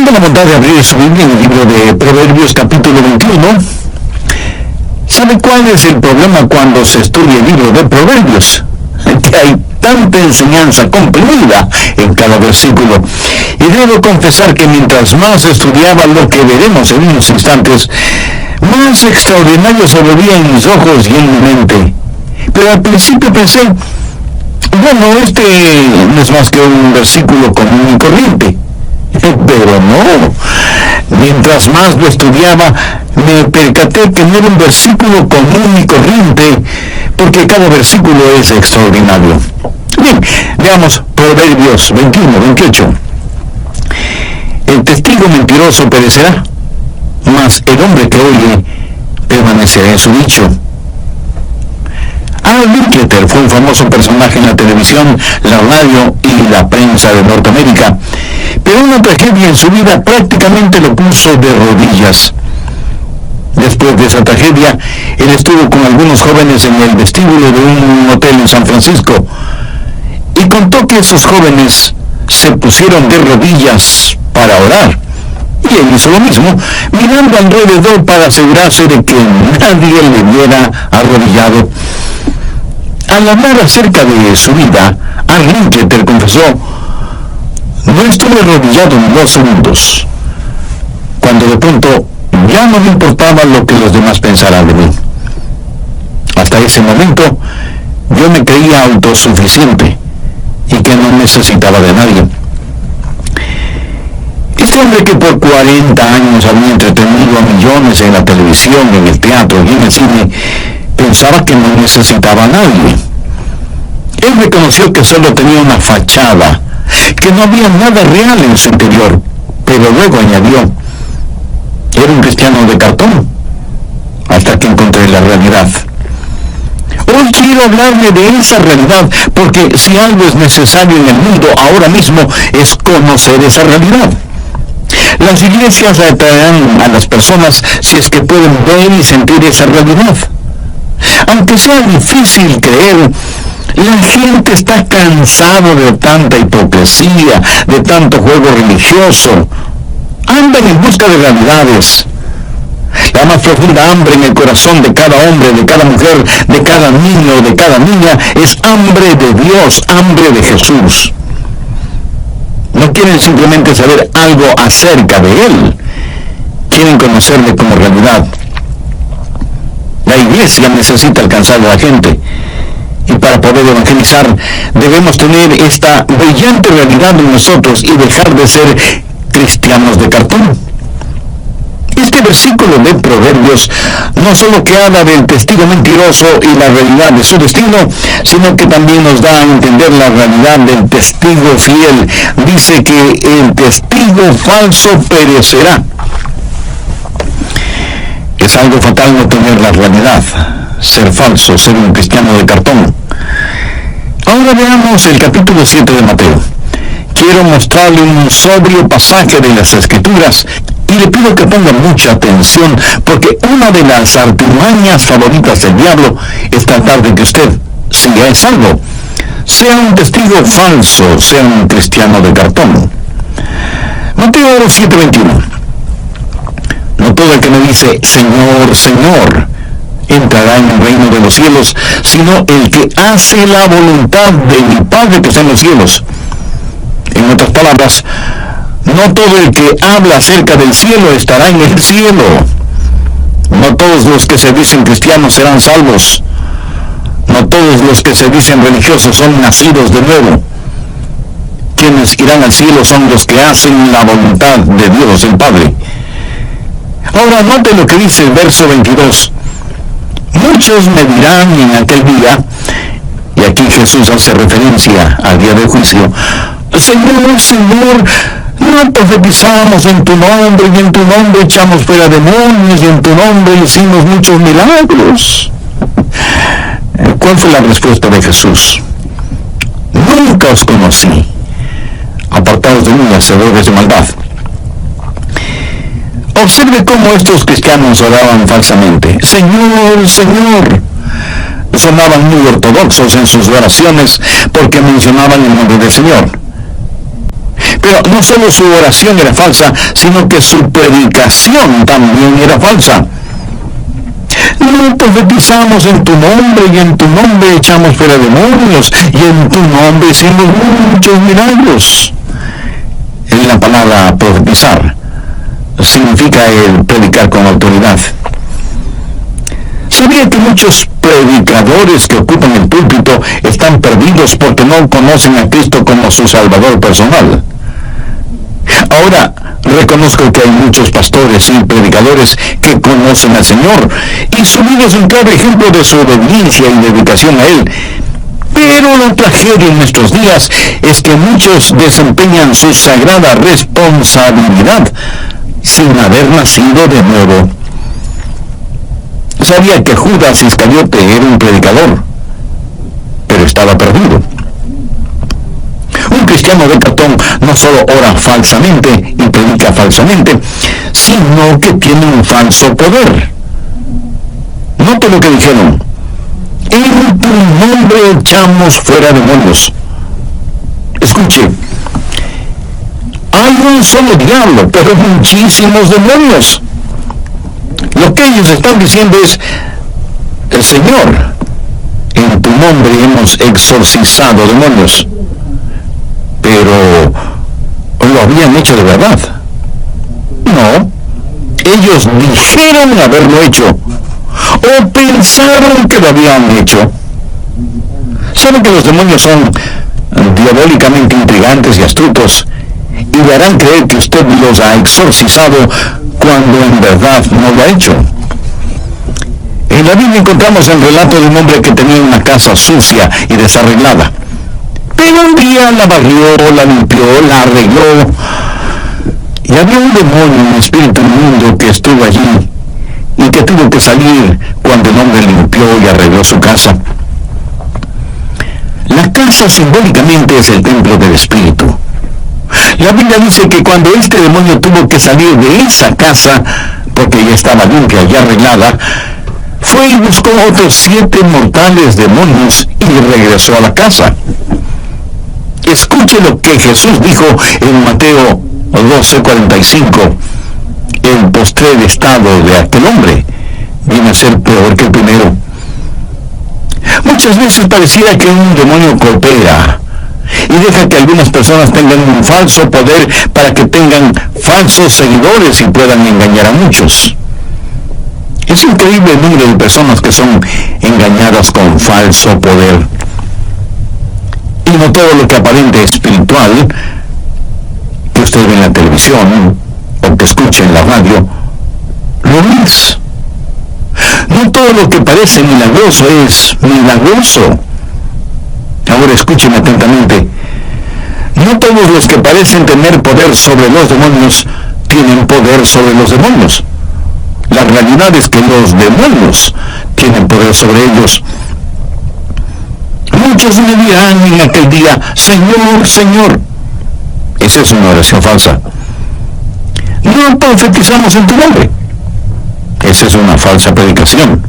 Tenga la bondad de abrir su Biblia en el libro de Proverbios capítulo 21. ¿Sabe cuál es el problema cuando se estudia el libro de Proverbios? Que hay tanta enseñanza comprimida en cada versículo. Y debo confesar que mientras más estudiaba lo que veremos en unos instantes, más extraordinario se volvía en mis ojos y en mi mente. Pero al principio pensé, bueno, este no es más que un versículo común y corriente. Pero no, mientras más lo estudiaba, me percaté que no era un versículo común y corriente, porque cada versículo es extraordinario. Bien, veamos Proverbios 21-28. El testigo mentiroso perecerá, mas el hombre que oye permanecerá en su dicho. Al Linkletter fue un famoso personaje en la televisión, la radio y la prensa de Norteamérica, pero una tragedia en su vida prácticamente lo puso de rodillas. Después de esa tragedia, él estuvo con algunos jóvenes en el vestíbulo de un hotel en San Francisco y contó que esos jóvenes se pusieron de rodillas para orar. Y él hizo lo mismo, mirando alrededor para asegurarse de que nadie le viera arrodillado. Al hablar acerca de su vida, Al Linkletter confesó: no estuve arrodillado en 2 segundos, cuando de pronto ya no me importaba lo que los demás pensaran de mí. Hasta ese momento yo me creía autosuficiente y que no necesitaba de nadie. Este hombre, que por 40 años había entretenido a millones en la televisión, en el teatro y en el cine, pensaba que no necesitaba a nadie. Él reconoció que solo tenía una fachada, que no había nada real en su interior, pero luego añadió: era un cristiano de cartón, hasta que encontré la realidad. Hoy quiero hablarle de esa realidad, porque si algo es necesario en el mundo ahora mismo es conocer esa realidad. Las iglesias atraerán a las personas si es que pueden ver y sentir esa realidad. Aunque sea difícil creer, la gente está cansada de tanta hipocresía, de tanto juego religioso. Andan en busca de realidades. La más profunda hambre en el corazón de cada hombre, de cada mujer, de cada niño, de cada niña, es hambre de Dios, hambre de Jesús. No quieren simplemente saber algo acerca de Él, quieren conocerle como realidad. La iglesia necesita alcanzar a la gente, y para poder evangelizar debemos tener esta brillante realidad en nosotros y dejar de ser cristianos de cartón. Este versículo de Proverbios no solo que habla del testigo mentiroso y la realidad de su destino, sino que también nos da a entender la realidad del testigo fiel. Dice que el testigo falso perecerá. Es algo fatal no tener la realidad, ser falso, ser un cristiano de cartón. Ahora veamos el capítulo 7 de Mateo. Quiero mostrarle un sobrio pasaje de las Escrituras y le pido que ponga mucha atención, porque una de las artimañas favoritas del diablo es tratar de que usted, si ya es salvo, sea un testigo falso, sea un cristiano de cartón. Mateo 7:21. No todo el que me dice Señor, Señor entrará en el reino de los cielos, sino el que hace la voluntad de mi Padre que está en los cielos. En otras palabras, no todo el que habla acerca del cielo estará en el cielo. No todos los que se dicen cristianos serán salvos. No todos los que se dicen religiosos son nacidos de nuevo. Quienes irán al cielo son los que hacen la voluntad de Dios el Padre. Ahora note lo que dice el verso 22. Muchos me dirán en aquel día, y aquí Jesús hace referencia al día del juicio: Señor, Señor, no profetizamos en tu nombre, y en tu nombre echamos fuera demonios, y en tu nombre hicimos muchos milagros. ¿Cuál fue la respuesta de Jesús? Nunca os conocí. Apartados de mí, hacedores de maldad. Observe cómo estos cristianos oraban falsamente. Señor, Señor. Sonaban muy ortodoxos en sus oraciones porque mencionaban el nombre del Señor. Pero no solo su oración era falsa, sino que su predicación también era falsa. No profetizamos en tu nombre, y en tu nombre echamos fuera demonios, y en tu nombre hicimos muchos milagros. La palabra profetizar significa el predicar con autoridad. ¿Sabía que muchos predicadores que ocupan el púlpito están perdidos porque no conocen a Cristo como su Salvador personal? Ahora, reconozco que hay muchos pastores y predicadores que conocen al Señor, y su vida es un claro ejemplo de su obediencia y dedicación a Él. Pero la tragedia en nuestros días es que muchos desempeñan su sagrada responsabilidad sin haber nacido de nuevo. Sabía que Judas Iscariote era un predicador, pero estaba perdido. Un cristiano de cartón no solo ora falsamente y predica falsamente, sino que tiene un falso poder. Note lo que dijeron: en tu nombre echamos fuera demonios. Escuche, hay un solo diablo, pero muchísimos demonios. Lo que ellos están diciendo es: el Señor, en tu nombre hemos exorcizado demonios. Pero ¿lo habían hecho de verdad? No. Ellos dijeron haberlo hecho, o pensaron que lo habían hecho. Saben que los demonios son diabólicamente intrigantes y astutos, y le harán creer que usted los ha exorcizado cuando en verdad no lo ha hecho. En la Biblia encontramos el relato de un hombre que tenía una casa sucia y desarreglada. Pero un día la barrió, la limpió, la arregló, y había un demonio, un espíritu inmundo que estuvo allí y que tuvo que salir cuando el hombre limpió y arregló su casa. La casa simbólicamente es el templo del espíritu. La Biblia dice que cuando este demonio tuvo que salir de esa casa, porque ya estaba limpia y arreglada, fue y buscó otros 7 mortales demonios y regresó a la casa. Escuche lo que Jesús dijo en Mateo 12:45. El postrer estado de aquel hombre viene a ser peor que el primero. Muchas veces pareciera que un demonio coopera y deja que algunas personas tengan un falso poder para que tengan falsos seguidores y puedan engañar a muchos. Es increíble el número de personas que son engañadas con falso poder. Y no todo lo que aparente espiritual, que usted ve en la televisión o que escucha en la radio, lo es. No todo lo que parece milagroso es milagroso. Ahora escúcheme atentamente. No todos los que parecen tener poder sobre los demonios tienen poder sobre los demonios. La realidad es que los demonios tienen poder sobre ellos. Muchos me dirán en aquel día: Señor, Señor. Esa es una oración falsa. No profetizamos en tu nombre. Esa es una falsa predicación.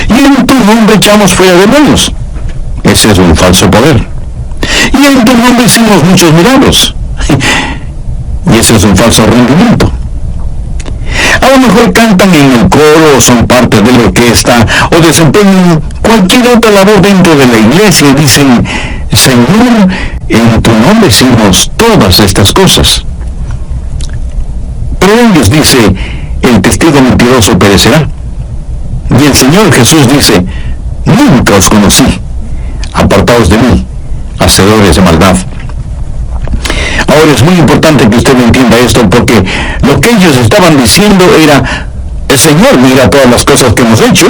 Y en tu nombre echamos fuera demonios. Ese es un falso poder. Y en tu nombre hicimos muchos milagros. Y ese es un falso rendimiento. A lo mejor cantan en el coro, o son parte de la orquesta, o desempeñan cualquier otra labor dentro de la iglesia y dicen: Señor, en tu nombre hicimos todas estas cosas. Pero ellos dice: el testigo mentiroso perecerá. Y el Señor Jesús dice: nunca os conocí, apartaos de mí, hacedores de maldad. Ahora es muy importante que usted entienda esto, porque lo que ellos estaban diciendo era: el Señor mira todas las cosas que hemos hecho.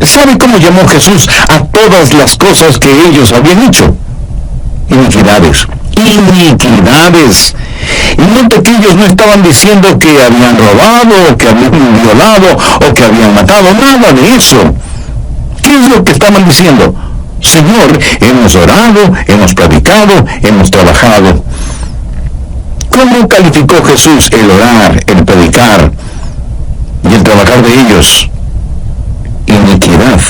¿Sabe cómo llamó Jesús a todas las cosas que ellos habían hecho? Iniquidades. Iniquidades. Y note que ellos no estaban diciendo que habían robado, o que habían violado, o que habían matado, nada de eso. ¿Qué es lo que estaban diciendo? Señor, hemos orado, hemos predicado, hemos trabajado. ¿Cómo calificó Jesús el orar, el predicar y el trabajar de ellos? Iniquidad.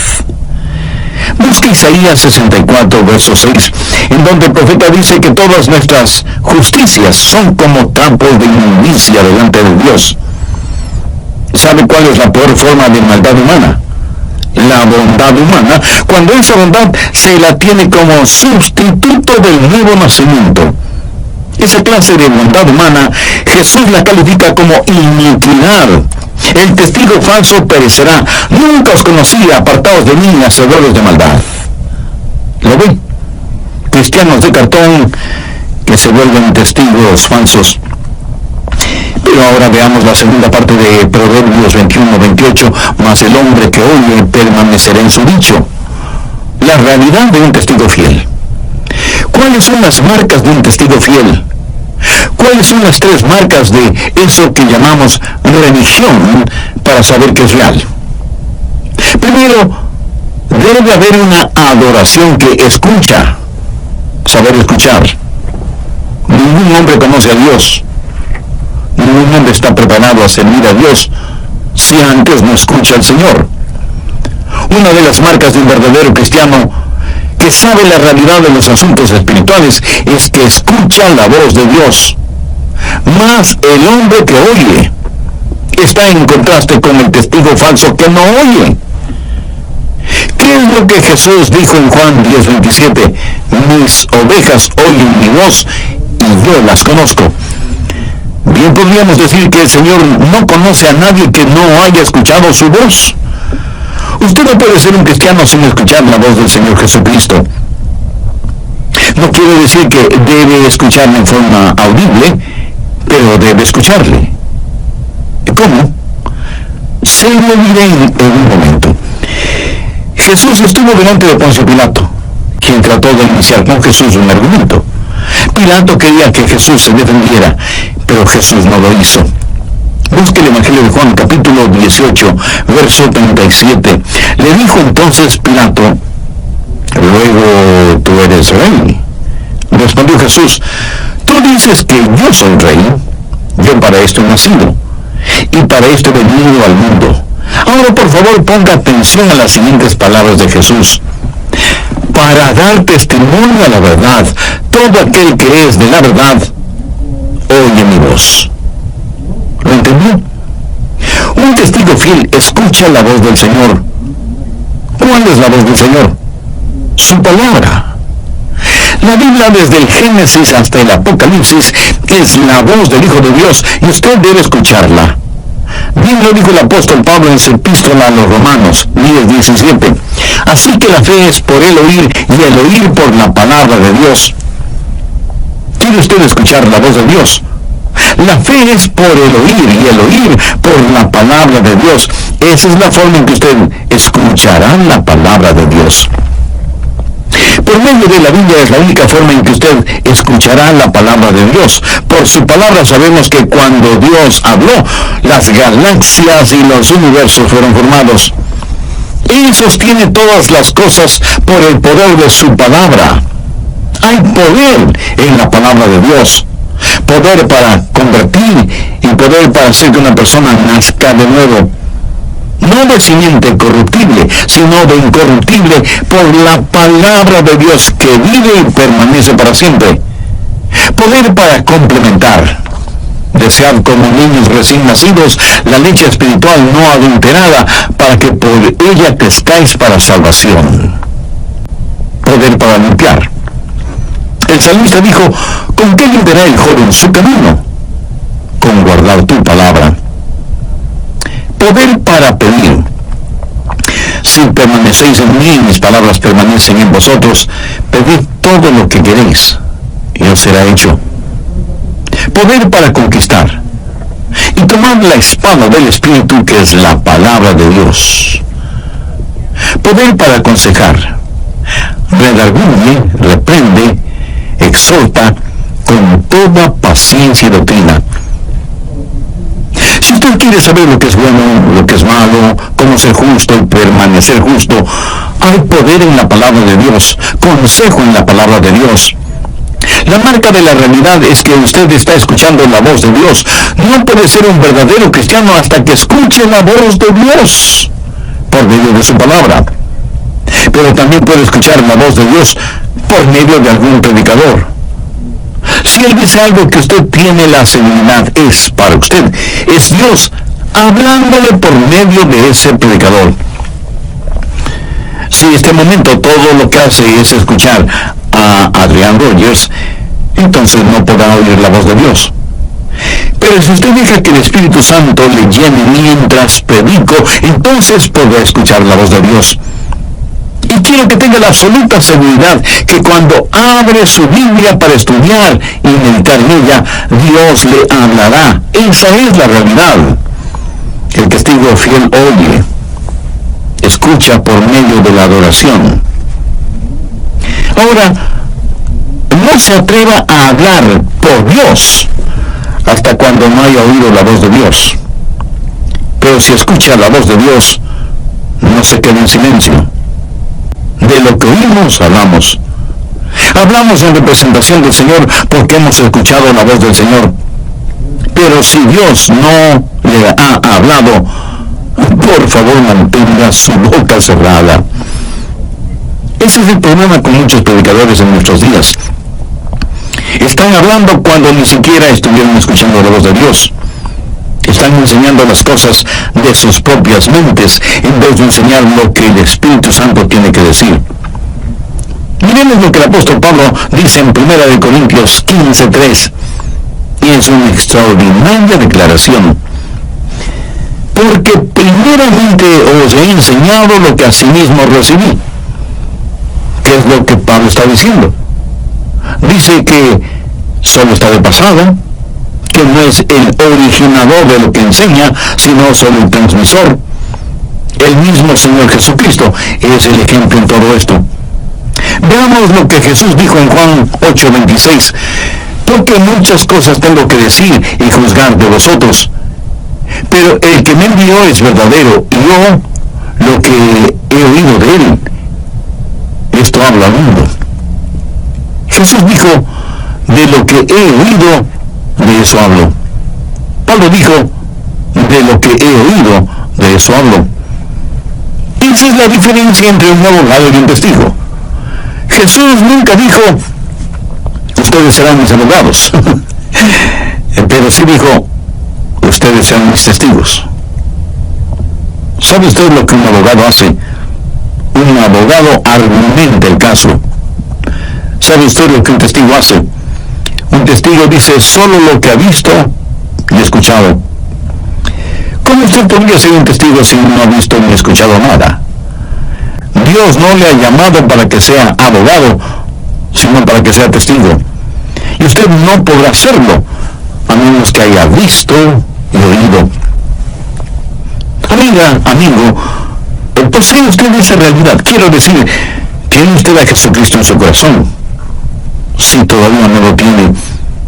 Busque Isaías 64, verso 6, en donde el profeta dice que todas nuestras justicias son como trampos de inmundicia delante de Dios. ¿Sabe cuál es la peor forma de maldad humana? La bondad humana, cuando esa bondad se la tiene como sustituto del nuevo nacimiento. Esa clase de bondad humana, Jesús la califica como iniquidad. El testigo falso perecerá. Nunca os conocí, apartados de mí, hacedores de maldad. ¿Lo ve? Cristianos de cartón que se vuelven testigos falsos. Pero ahora veamos la segunda parte de Proverbios 21-28. Mas el hombre que oye permanecerá en su dicho. La realidad de un testigo fiel. ¿Cuáles son las marcas de un testigo fiel? ¿Cuáles son las 3 marcas de eso que llamamos religión para saber que es real? Primero, debe haber una adoración que escucha. Saber escuchar. Ningún hombre conoce a Dios. Ningún hombre está preparado a servir a Dios si antes no escucha al Señor. Una de las marcas de un verdadero cristiano que sabe la realidad de los asuntos espirituales es que escucha la voz de Dios. Mas el hombre que oye está en contraste con el testigo falso que no oye. ¿Qué es lo que Jesús dijo en Juan 10:27? Mis ovejas oyen mi voz y yo las conozco. Bien podríamos decir que el Señor no conoce a nadie que no haya escuchado su voz. Usted no puede ser un cristiano sin escuchar la voz del Señor Jesucristo. No quiere decir que debe escucharla en forma audible, pero debe escucharle. ¿Cómo? Se lo diré en un momento. Jesús estuvo delante de Poncio Pilato, quien trató de iniciar con Jesús un argumento. Pilato quería que Jesús se defendiera, pero Jesús no lo hizo. Busque el Evangelio de Juan, capítulo 18, verso 37. Le dijo entonces Pilato: luego tú eres rey. Respondió Jesús: tú dices que yo soy rey. Yo para esto he nacido, y para esto he venido al mundo. Ahora, por favor, ponga atención a las siguientes palabras de Jesús. Para dar testimonio a la verdad, todo aquel que es de la verdad, oye mi voz. ¿Lo entendió? Un testigo fiel escucha la voz del Señor. ¿Cuál es la voz del Señor? Su palabra. La Biblia, desde el Génesis hasta el Apocalipsis, es la voz del Hijo de Dios y usted debe escucharla. Bien lo dijo el apóstol Pablo en su epístola a los Romanos 10:17. Así que la fe es por el oír y el oír por la palabra de Dios. ¿Quiere usted escuchar la voz de Dios? La fe es por el oír y el oír por la palabra de Dios. Esa es la forma en que usted escuchará la palabra de Dios. Por medio de la Biblia es la única forma en que usted escuchará la palabra de Dios. Por su palabra sabemos que cuando Dios habló, las galaxias y los universos fueron formados. Él sostiene todas las cosas por el poder de su palabra. Hay poder en la palabra de Dios. Poder para convertir y poder para hacer que una persona nazca de nuevo. No de simiente corruptible, sino de incorruptible por la palabra de Dios que vive y permanece para siempre. Poder para complementar. Desear como niños recién nacidos la leche espiritual no adulterada para que por ella crezcáis para salvación. Poder para limpiar. El salmista dijo: ¿con qué limpiará el joven su camino? Con guardar tu palabra. Poder para pedir. Si permanecéis en mí y mis palabras permanecen en vosotros, pedid todo lo que queréis y os será hecho. Poder para conquistar. Y tomar la espada del Espíritu, que es la palabra de Dios. Poder para aconsejar. Redarguye, reprende, exhorta con toda paciencia y doctrina. Si usted quiere saber lo que es bueno, lo que es malo, cómo ser justo y permanecer justo, hay poder en la palabra de Dios, consejo en la palabra de Dios. La marca de la realidad es que usted está escuchando la voz de Dios. No puede ser un verdadero cristiano hasta que escuche la voz de Dios por medio de su palabra. pero también puede escuchar la voz de Dios por medio de algún predicador. Si Él dice algo que usted tiene la seguridad, es para usted. Es Dios hablándole por medio de ese predicador. Si este momento todo lo que hace es escuchar a Adrian Rogers, entonces no podrá oír la voz de Dios. Pero si usted deja que el Espíritu Santo le llene mientras predico, entonces podrá escuchar la voz de Dios. Y quiero que tenga la absoluta seguridad que cuando abre su Biblia para estudiar y meditar en ella, Dios le hablará. Esa es la realidad. El testigo fiel oye, escucha por medio de la adoración. Ahora, no se atreva a hablar por Dios hasta cuando no haya oído la voz de Dios. Pero si escucha la voz de Dios, no se quede en silencio. De lo que oímos, hablamos. Hablamos en representación del Señor porque hemos escuchado la voz del Señor. Pero si Dios no le ha hablado, por favor mantenga su boca cerrada. Ese es el problema con muchos predicadores en nuestros días. Están hablando cuando ni siquiera estuvieron escuchando la voz de Dios. Están enseñando las cosas de sus propias mentes en vez de enseñar lo que el Espíritu Santo tiene que decir. Miremos lo que el apóstol Pablo dice en 1 Corintios 15:3. Y es una extraordinaria declaración. Porque primeramente os he enseñado lo que asimismo recibí. ¿Qué es lo que Pablo está diciendo? Dice que solo está de pasada, que no es el originador de lo que enseña, sino solo el transmisor. El mismo Señor Jesucristo es el ejemplo en todo esto. Veamos lo que Jesús dijo en Juan 8:26. Porque muchas cosas tengo que decir y juzgar de vosotros, pero el que me envió es verdadero, y yo lo que he oído de él, esto habla al mundo. Jesús dijo, de lo que he oído, de eso hablo. Pablo dijo, de lo que he oído, de eso hablo. Esa es la diferencia entre un abogado y un testigo. Jesús nunca dijo, ustedes serán mis abogados. Pero sí dijo, ustedes serán mis testigos. ¿Sabe usted lo que un abogado hace? Un abogado argumenta el caso. ¿Sabe usted lo que un testigo hace? Un testigo dice solo lo que ha visto y escuchado. ¿Cómo usted podría ser un testigo si no ha visto ni escuchado nada? Dios no le ha llamado para que sea abogado, sino para que sea testigo. Y usted no podrá hacerlo a menos que haya visto y oído. Amiga, amigo, posee usted esa realidad. Quiero decir, ¿tiene usted a Jesucristo en su corazón? Si todavía no lo tiene,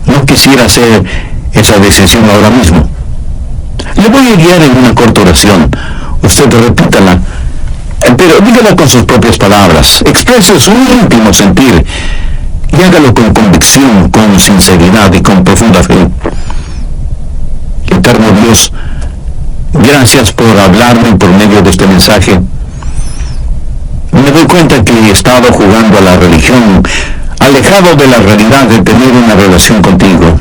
no quisiera hacer esa decisión ahora mismo. Le voy a guiar en una corta oración. Usted repítala, pero dígala con sus propias palabras. Exprese su íntimo sentir y hágalo con convicción, con sinceridad y con profunda fe. Eterno Dios, gracias por hablarme por medio de este mensaje. Me doy cuenta que he estado jugando a la religión, alejado de la realidad de tener una relación contigo.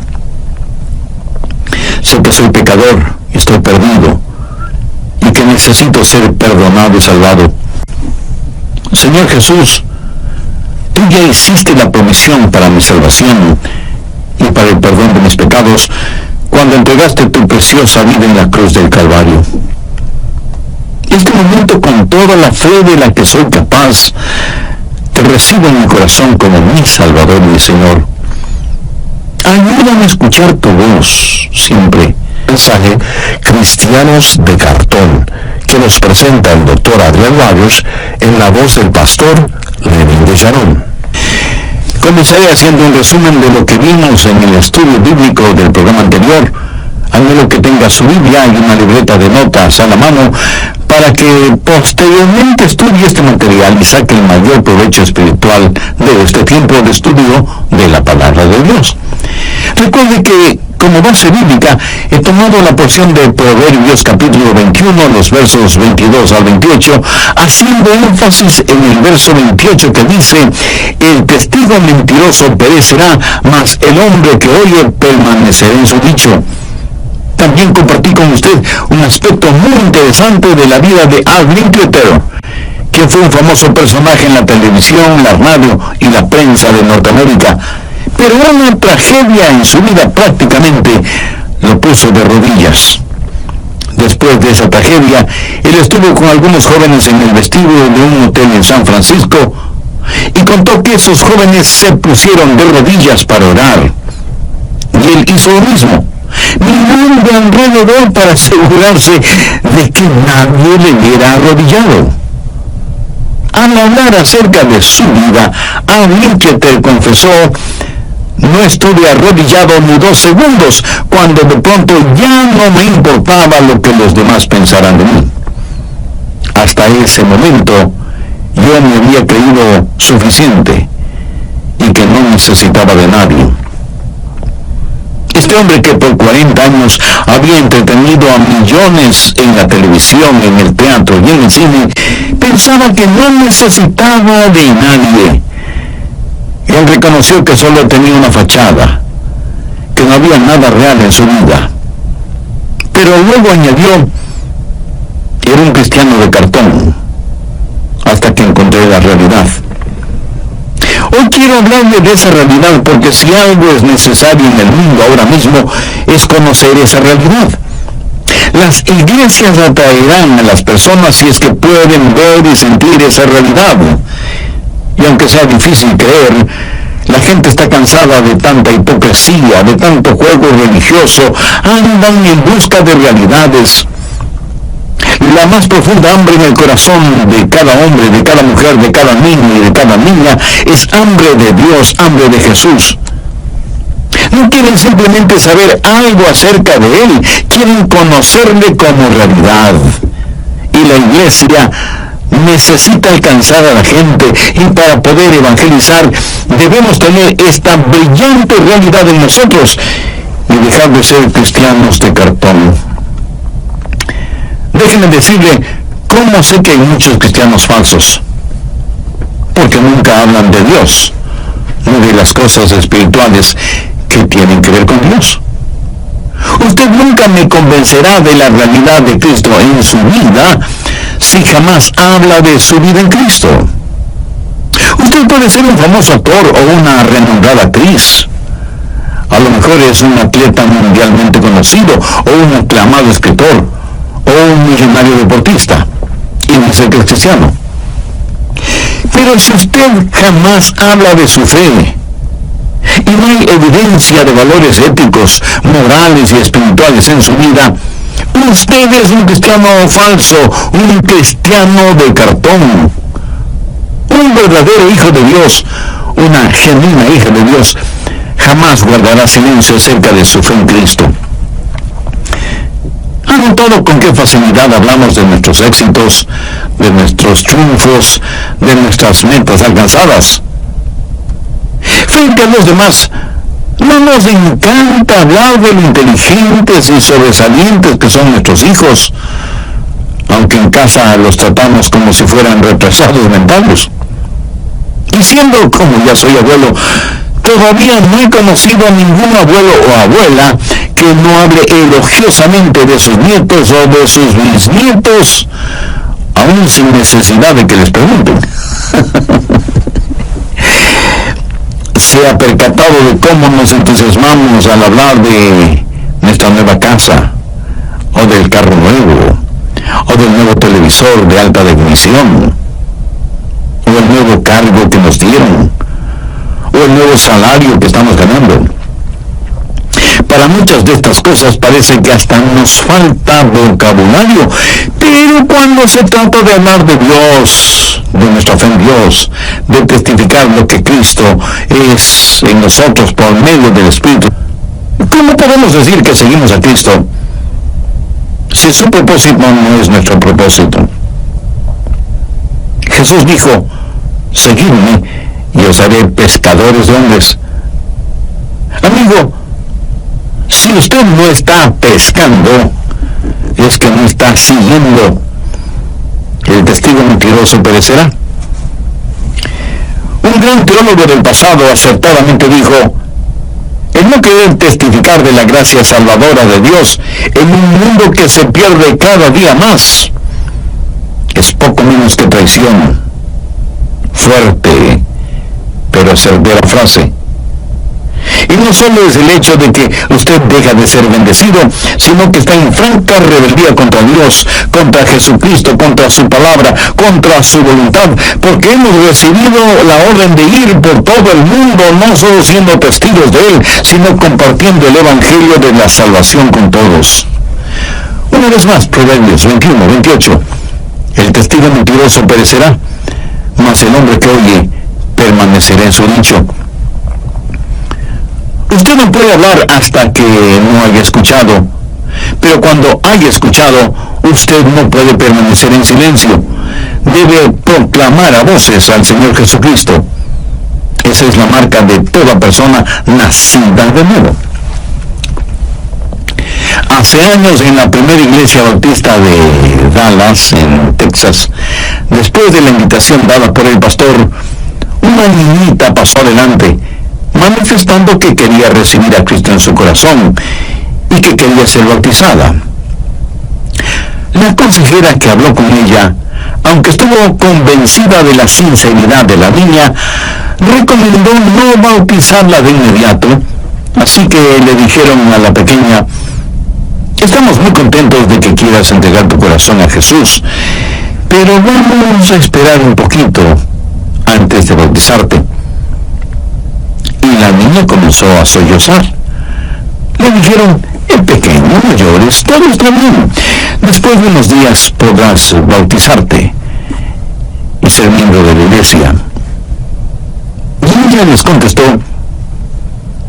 Sé que soy pecador y estoy perdido, y que necesito ser perdonado y salvado. Señor Jesús, tú ya hiciste la provisión para mi salvación y para el perdón de mis pecados cuando entregaste tu preciosa vida en la cruz del Calvario. Este momento, con toda la fe de la que soy capaz, te recibo en mi corazón como mi Salvador y mi Señor. Ayúdame a escuchar tu voz siempre. Mensaje Cristianos de Cartón, que nos presenta el Dr. Adrian Rogers en la voz del pastor Lenin de Sharon. Comenzaré haciendo un resumen de lo que vimos en el estudio bíblico del programa anterior. Anhelo que tenga su Biblia y una libreta de notas a la mano para que posteriormente estudie este material y saque el mayor provecho espiritual de este tiempo de estudio de la palabra de Dios. Recuerde que como base bíblica he tomado la porción de Proverbios capítulo 21, los versos 22 al 28, haciendo énfasis en el verso 28 que dice: el testigo mentiroso perecerá, mas el hombre que oye permanecerá en su dicho. También compartí con usted un aspecto muy interesante de la vida de Al Linklater, quien fue un famoso personaje en la televisión, la radio y la prensa de Norteamérica, pero una tragedia en su vida prácticamente lo puso de rodillas. Después de esa tragedia, él estuvo con algunos jóvenes en el vestíbulo de un hotel en San Francisco y contó que esos jóvenes se pusieron de rodillas para orar. Y él hizo lo mismo, mirando alrededor para asegurarse de que nadie le viera arrodillado. Al hablar acerca de su vida, Al Linklater confesó: no estuve arrodillado ni 2 segundos, cuando de pronto ya no me importaba lo que los demás pensaran de mí. Hasta ese momento, yo me había creído suficiente y que no necesitaba de nadie. Este hombre, que por 40 años había entretenido a millones en la televisión, en el teatro y en el cine, pensaba que no necesitaba de nadie. Él reconoció que solo tenía una fachada, que no había nada real en su vida. Pero luego añadió: era un cristiano de cartón, hasta que encontré la realidad. Hoy quiero hablarle de esa realidad, porque si algo es necesario en el mundo ahora mismo es conocer esa realidad. Las iglesias atraerán a las personas si es que pueden ver y sentir esa realidad. Y aunque sea difícil creer, la gente está cansada de tanta hipocresía, de tanto juego religioso. Andan en busca de realidades. La más profunda hambre en el corazón de cada hombre, de cada mujer, de cada niño y de cada niña es hambre de Dios, hambre de Jesús. No quieren simplemente saber algo acerca de Él, quieren conocerle como realidad. Y la iglesia necesita alcanzar a la gente, y para poder evangelizar debemos tener esta brillante realidad en nosotros y dejar de ser cristianos de cartón. Déjenme decirle cómo sé que hay muchos cristianos falsos: porque nunca hablan de Dios, ni de las cosas espirituales que tienen que ver con Dios. Usted nunca me convencerá de la realidad de Cristo en su vida si jamás habla de su vida en Cristo. Usted puede ser un famoso actor o una renombrada actriz. A lo mejor es un atleta mundialmente conocido, o un aclamado escritor, o un millonario deportista, y dice que es cristiano. Pero si usted jamás habla de su fe, y no hay evidencia de valores éticos, morales y espirituales en su vida, usted es un cristiano falso, un cristiano de cartón. Un verdadero hijo de Dios, una genuina hija de Dios, jamás guardará silencio acerca de su fe en Cristo. ¿Ha notado con qué facilidad hablamos de nuestros éxitos, de nuestros triunfos, de nuestras metas alcanzadas? Frente a los demás, no nos encanta hablar de lo inteligentes y sobresalientes que son nuestros hijos, aunque en casa los tratamos como si fueran retrasados mentales. Y siendo como ya soy abuelo, todavía no he conocido a ningún abuelo o abuela que no hable elogiosamente de sus nietos o de sus bisnietos, aún sin necesidad de que les pregunten. ¿Se ha percatado de cómo nos entusiasmamos al hablar de nuestra nueva casa, o del carro nuevo, o del nuevo televisor de alta definición, o el nuevo cargo que nos dieron, o el nuevo salario que estamos ganando? Para muchas de estas cosas parece que hasta nos falta vocabulario, pero cuando se trata de hablar de Dios, de nuestra fe en Dios, de testificar lo que Cristo es en nosotros por medio del Espíritu, ¿cómo podemos decir que seguimos a Cristo si su propósito no es nuestro propósito? Jesús dijo: seguidme y os haré pescadores de hombres. Amigo, Si usted no está pescando, es que no está siguiendo. El testigo mentiroso perecerá. Un gran teólogo del pasado acertadamente dijo: el no querer testificar de la gracia salvadora de Dios en un mundo que se pierde cada día más es poco menos que traición. Fuerte, pero certera frase. Y no solo es el hecho de que usted deja de ser bendecido, sino que está en franca rebeldía contra Dios, contra Jesucristo, contra su palabra, contra su voluntad, porque hemos recibido la orden de ir por todo el mundo, no solo siendo testigos de Él, sino compartiendo el Evangelio de la salvación con todos. Una vez más, Proverbios 21, 28. El testigo mentiroso perecerá, mas el hombre que oye permanecerá en su dicho. Usted no puede hablar hasta que no haya escuchado, pero cuando haya escuchado, usted no puede permanecer en silencio. Debe proclamar a voces al Señor Jesucristo. Esa es la marca de toda persona nacida de nuevo. Hace años, en la primera iglesia bautista de Dallas, en Texas, después de la invitación dada por el pastor, una niñita pasó adelante, manifestando que quería recibir a Cristo en su corazón y que quería ser bautizada. La consejera que habló con ella, aunque estuvo convencida de la sinceridad de la niña, recomendó no bautizarla de inmediato, así que le dijeron a la pequeña: estamos muy contentos de que quieras entregar tu corazón a Jesús, pero vamos a esperar un poquito antes de bautizarte. Y la niña comenzó a sollozar. Le dijeron: pequeño, no llores, todo está bien. Después de unos días podrás bautizarte y ser miembro de la iglesia. Y ella les contestó: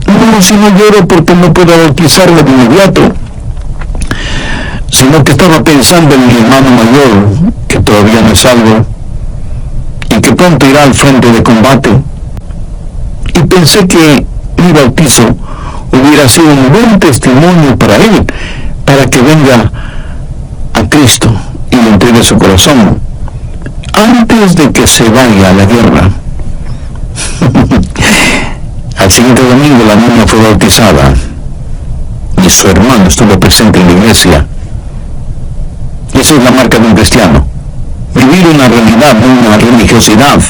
no, si no lloro porque no puedo bautizarme de inmediato, sino que estaba pensando en mi hermano mayor, que todavía no es salvo y que pronto irá al frente de combate. Y pensé que mi bautizo hubiera sido un buen testimonio para él, para que venga a Cristo y le entregue su corazón antes de que se vaya a la guerra. Al siguiente domingo la niña fue bautizada y su hermano estuvo presente en la iglesia. Esa es la marca de un cristiano: vivir una realidad, una religiosidad.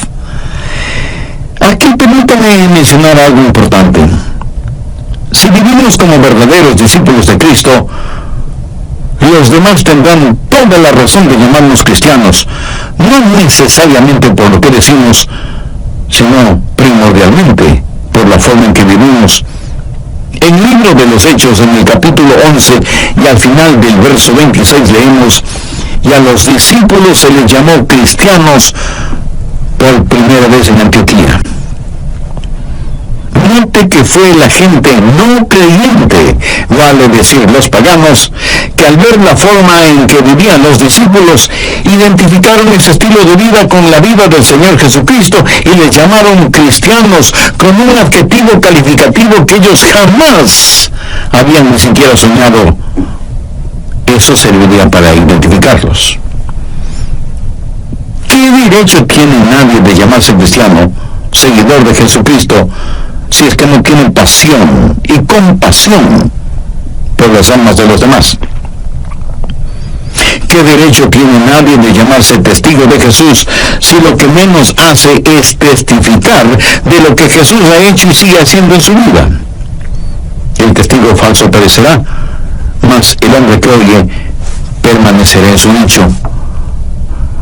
Aquí permítame mencionar algo importante. Si vivimos como verdaderos discípulos de Cristo, los demás tendrán toda la razón de llamarnos cristianos, no necesariamente por lo que decimos, sino primordialmente por la forma en que vivimos. En el libro de los Hechos, en el capítulo 11 y al final del verso 26 leemos: y a los discípulos se les llamó cristianos por primera vez en Antioquía. Note que fue la gente no creyente, vale decir los paganos, que al ver la forma en que vivían los discípulos, identificaron ese estilo de vida con la vida del Señor Jesucristo y les llamaron cristianos con un adjetivo calificativo que ellos jamás habían ni siquiera soñado. Eso serviría para identificarlos. ¿Qué derecho tiene nadie de llamarse cristiano, seguidor de Jesucristo, si es que no tiene pasión y compasión por las almas de los demás? ¿Qué derecho tiene nadie de llamarse testigo de Jesús si lo que menos hace es testificar de lo que Jesús ha hecho y sigue haciendo en su vida? El testigo falso perecerá, mas el hombre que oye permanecerá en su dicho.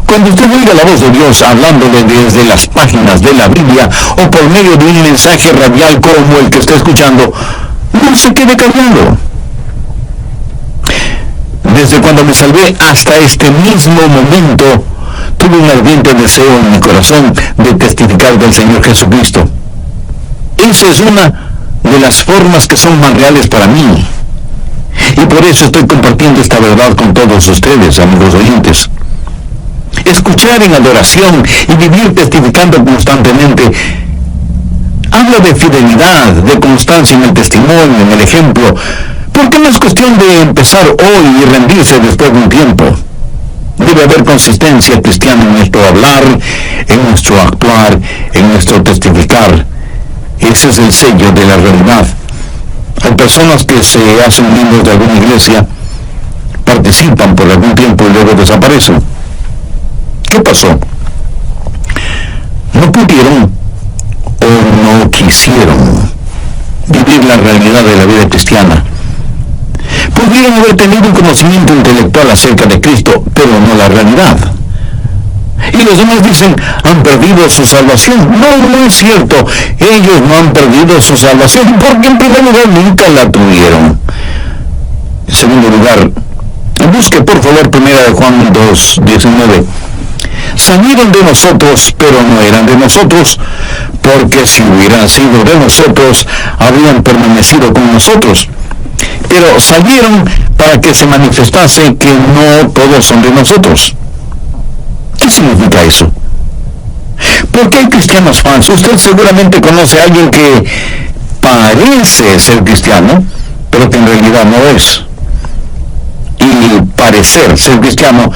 Cuando usted oiga la voz de Dios hablándole desde las páginas de la Biblia o por medio de un mensaje radial como el que está escuchando, no se quede callado. Desde cuando me salvé hasta este mismo momento, tuve un ardiente deseo en mi corazón de testificar del Señor Jesucristo. Esa es una de las formas que son más reales para mí. Y por eso estoy compartiendo esta verdad con todos ustedes, amigos oyentes. Escuchar en adoración y vivir testificando constantemente habla de fidelidad, de constancia en el testimonio, en el ejemplo, Porque no es cuestión de empezar hoy y rendirse después de un tiempo. Debe haber consistencia cristiana en nuestro hablar, en nuestro actuar, en nuestro testificar. Ese es el sello de la realidad. Hay personas que se hacen miembros de alguna iglesia, participan por algún tiempo y luego desaparecen. ¿Qué pasó? No pudieron o no quisieron vivir la realidad de la vida cristiana. Pudieron haber tenido un conocimiento intelectual acerca de Cristo, pero no la realidad. Y los demás dicen, han perdido su salvación. No, no es cierto. Ellos no han perdido su salvación porque en primer lugar nunca la tuvieron. En segundo lugar, busque por favor 1 Juan 2:19. Salieron de nosotros, pero no eran de nosotros, porque si hubieran sido de nosotros, habrían permanecido con nosotros. Pero salieron para que se manifestase que no todos son de nosotros. ¿Qué significa eso? ¿Por qué hay cristianos falsos? Usted seguramente conoce a alguien que parece ser cristiano, pero que en realidad no es. Y parecer ser cristiano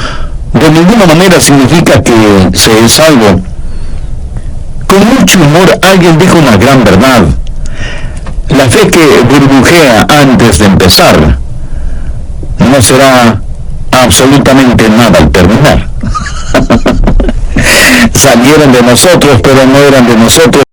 de ninguna manera significa que se es salvo. Con mucho humor alguien dijo una gran verdad. La fe que burbujea antes de empezar no será absolutamente nada al terminar. Salieron de nosotros, pero no eran de nosotros.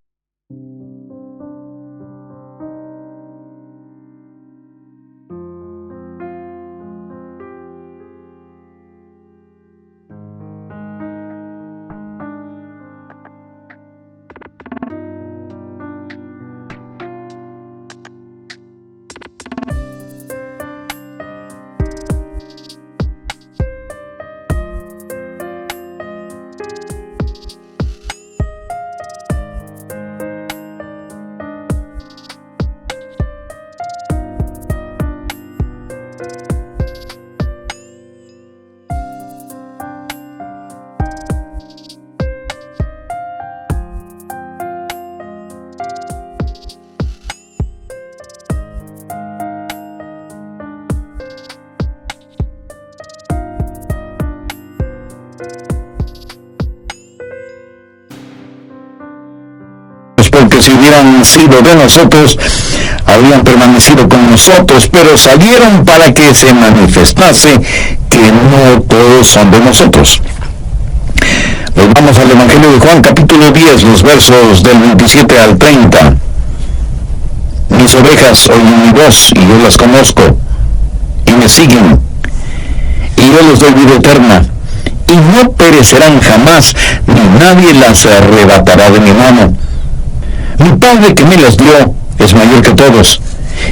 Porque si hubieran sido de nosotros, habrían permanecido con nosotros, pero salieron para que se manifestase que no todos son de nosotros. Nos vamos al Evangelio de Juan, capítulo 10, los versos del 27 al 30. Mis ovejas oyen mi voz, y yo las conozco, y me siguen, y yo les doy vida eterna, y no perecerán jamás, ni nadie las arrebatará de mi mano. Mi Padre que me las dio es mayor que todos,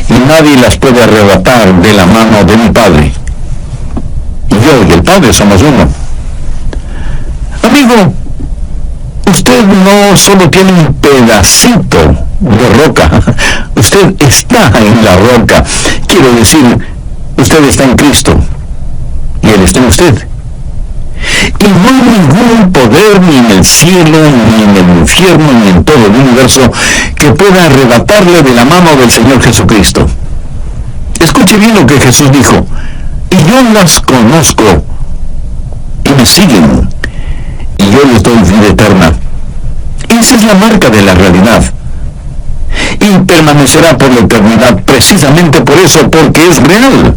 y nadie las puede arrebatar de la mano de mi Padre. Y yo y el Padre somos uno. Amigo, usted no solo tiene un pedacito de roca, usted está en la roca. Quiero decir, usted está en Cristo, y Él está en usted. Y no hay ningún poder ni en el cielo, ni en el infierno, ni en todo el universo que pueda arrebatarle de la mano del Señor Jesucristo. Escuche bien lo que Jesús dijo. Y yo las conozco, y me siguen, y yo les doy vida eterna. Esa es la marca de la realidad. Y permanecerá por la eternidad precisamente por eso, porque es real.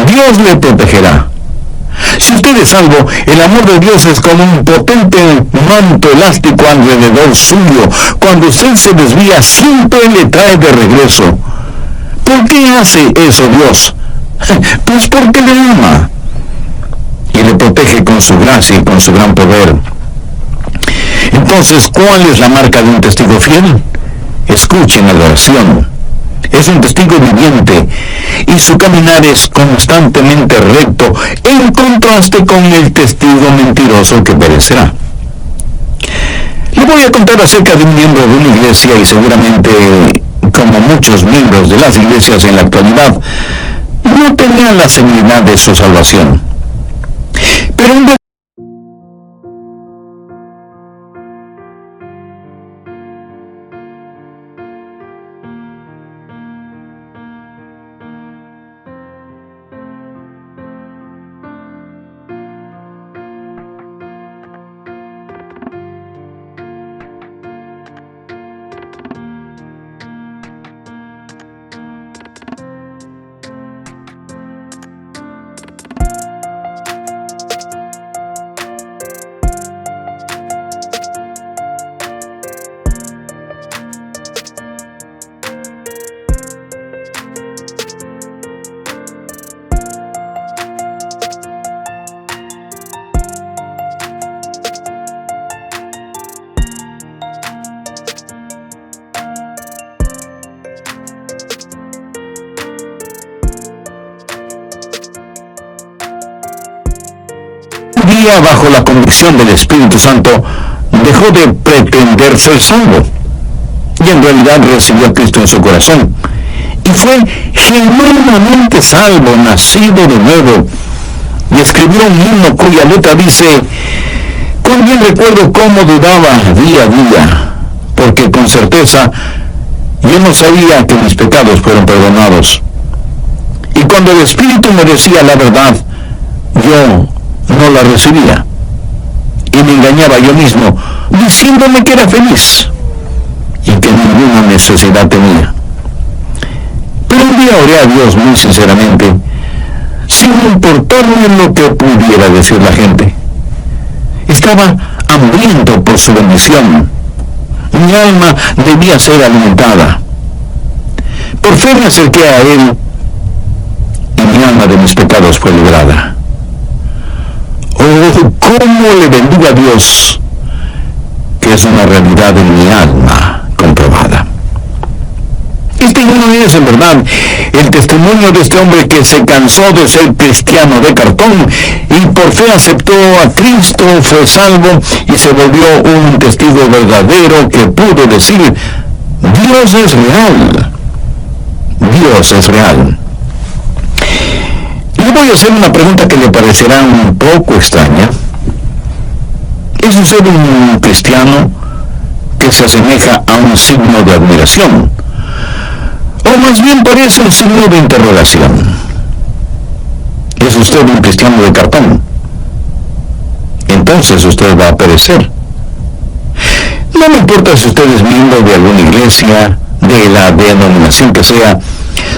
Dios le protegerá. Si usted es salvo, el amor de Dios es como un potente manto elástico alrededor suyo. Cuando usted se desvía, siempre le trae de regreso. ¿Por qué hace eso Dios? Pues porque le ama. Y le protege con su gracia y con su gran poder. Entonces, ¿cuál es la marca de un testigo fiel? Escuchen la oración. Es un testigo viviente y su caminar es constantemente recto en contraste con el testigo mentiroso que perecerá. Le voy a contar acerca de un miembro de una iglesia y seguramente, como muchos miembros de las iglesias en la actualidad, no tenían la seguridad de su salvación. Pero un día, bajo la convicción del Espíritu Santo, dejó de pretender ser salvo y en realidad recibió a Cristo en su corazón y fue genuinamente salvo, nacido de nuevo, y escribió un himno cuya letra dice: cuán bien recuerdo cómo dudaba día a día, porque con certeza yo no sabía que mis pecados fueron perdonados, y cuando el Espíritu me decía la verdad, yo no la recibía, y me engañaba yo mismo, diciéndome que era feliz, y que ninguna necesidad tenía. Pero un día oré a Dios muy sinceramente, sin importarme lo que pudiera decir la gente. Estaba hambriento por su bendición. Mi alma debía ser alimentada. Por fe me acerqué a Él, y mi alma de mis pecados fue librada. Oh, cómo le bendigo a Dios, que es una realidad en mi alma comprobada. Este no es, en verdad, el testimonio de este hombre que se cansó de ser cristiano de cartón y por fe aceptó a Cristo, fue salvo y se volvió un testigo verdadero que pudo decir: Dios es real. Dios es real. Le voy a hacer una pregunta que le parecerá un poco extraña. ¿Es usted un cristiano que se asemeja a un signo de admiración? O más bien parece un signo de interrogación. ¿Es usted un cristiano de cartón? Entonces usted va a perecer. No me importa si usted es miembro de alguna iglesia, de la denominación que sea.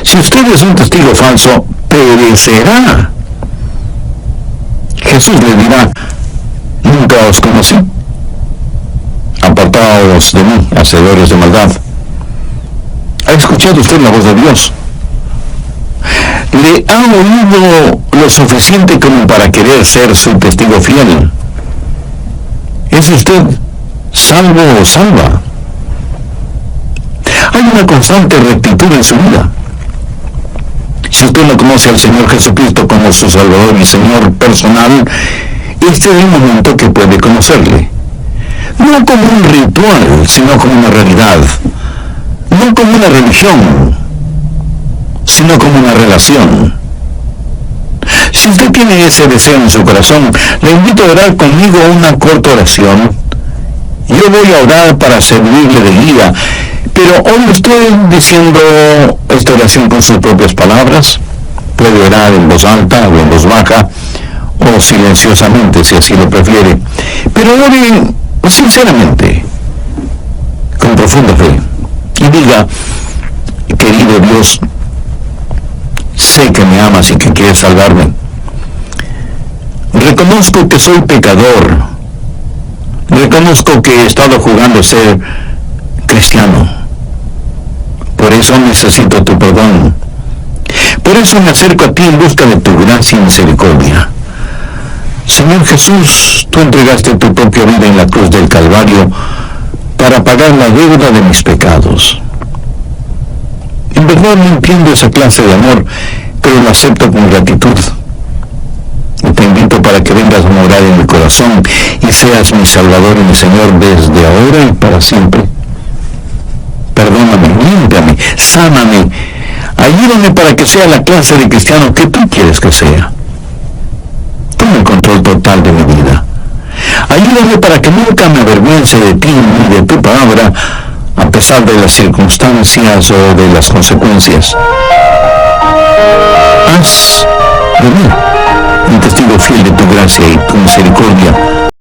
Si usted es un testigo falso, perecerá. Jesús le dirá: nunca os conocí. Apartaos de mí, hacedores de maldad. ¿Ha escuchado usted la voz de Dios? ¿Le ha oído lo suficiente como para querer ser su testigo fiel? ¿Es usted salvo o salva? Hay una constante rectitud en su vida. Si usted no conoce al Señor Jesucristo como su Salvador y Señor personal, este es el momento que puede conocerle. No como un ritual, sino como una realidad. No como una religión, sino como una relación. Si usted tiene ese deseo en su corazón, le invito a orar conmigo una corta oración. Yo voy a orar para servirle de guía, pero hoy estoy diciendo esta oración con sus propias palabras. Puede orar en voz alta o en voz baja, o silenciosamente si así lo prefiere. Pero ore sinceramente, con profunda fe. Y diga: querido Dios, sé que me amas y que quieres salvarme. Reconozco que soy pecador. Reconozco que he estado jugando a ser cristiano. Por eso necesito tu perdón. Por eso me acerco a ti en busca de tu gracia y misericordia. Señor Jesús, tú entregaste tu propia vida en la cruz del Calvario para pagar la deuda de mis pecados. En verdad no entiendo esa clase de amor, pero lo acepto con gratitud. Y te invito para que vengas a morar en mi corazón y seas mi Salvador y mi Señor desde ahora y para siempre. Perdóname, límpiame, sáname, ayúdame para que sea la clase de cristiano que tú quieres que sea. Toma el control total de mi vida. Ayúdame para que nunca me avergüence de ti ni de tu palabra, a pesar de las circunstancias o de las consecuencias. Haz de mí un testigo fiel de tu gracia y tu misericordia,